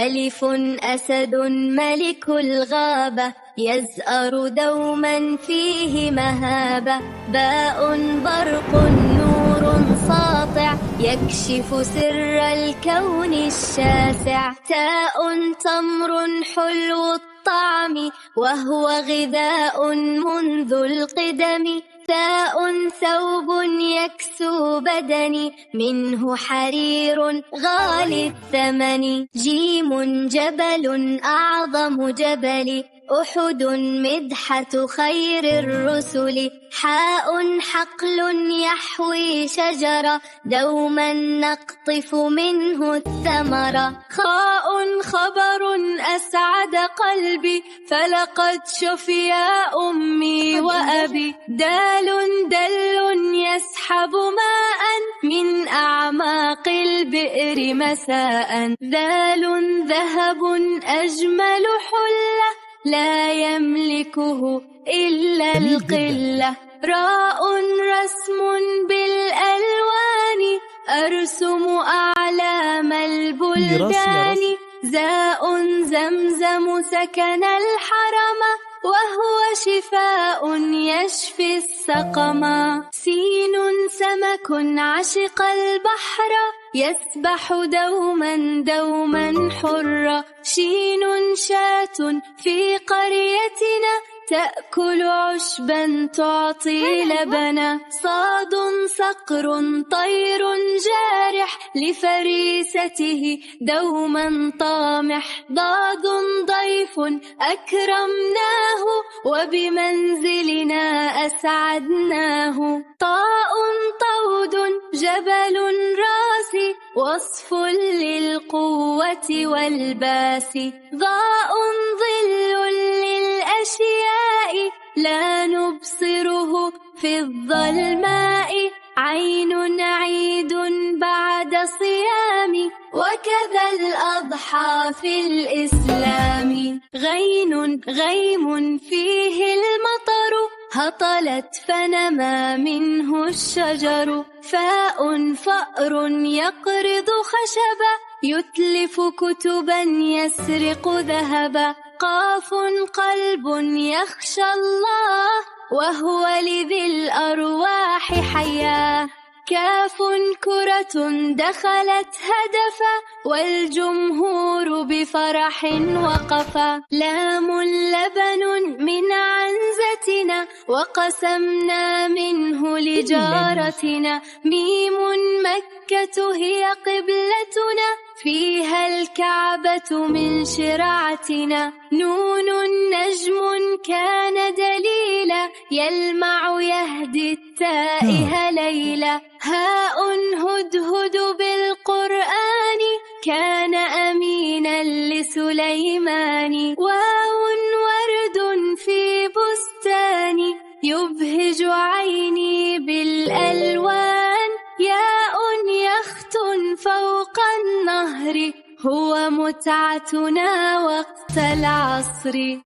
ألف أسد ملك الغابة يزأر دوما فيه مهابة. باء برق نور ساطع يكشف سر الكون الشاسع. تاء تمر حلو الطعم وهو غذاء منذ القدم. ثاء ثوب يكسو بدني منه حرير غالي الثمن. جيم جبل أعظم جبل أحد مدحة خير الرسل. حاء حقل يحوي شجرة دوما نقطف منه الثمرة. خاء خبر أسعد قلبي فلقد شفيا أمي وأبي. دال دل يسحب ماء من أعماق البئر مساء. ذال ذهب أجمل حلة لا يملكه إلا القلة. راء رسم بالألوان أرسم أعلام البلدان. زاء زمزم سكن الحرم وهو شفاء يشفي السقما. سين سمك عشق البحر يسبح دوما دوما حرا. شين شاة في قريتنا تأكل عشبا تعطي لبنا. صاد صقر طير جارح لفريسته دوما طامح. ضاد ضيف أكرمناه وبمنزلنا أسعدناه. طاء طود جبل راسي وصف للقوة والباس. ضاء ظل للأشياء لا نبصره في الظلماء. عين عيد بعد صيام وكذا الأضحى في الإسلام. غيم فيه المطر هطلت فنما منه الشجر. فاء فأر يقرض خشبا يتلف كتبا يسرق ذهبا. قاف قلب يخشى الله وهو لذي الأرواح حياه. كاف كرة دخلت هدفا والجمهور بفرح وقفا. لام لبن من عنزتنا وقسمنا منه لجارتنا. ميم مكة هي قبلتنا فيها الكعبة من شرعتنا. نون نجم كان دليلا يلمع يهدي التائه ليلا. هاء هدهد بالقرآن كان أمينا لسليمان. واو ورد في بستان يبهج عيني بالألوان. ياء يخت فوق النهر هو متعتنا وقت العصر.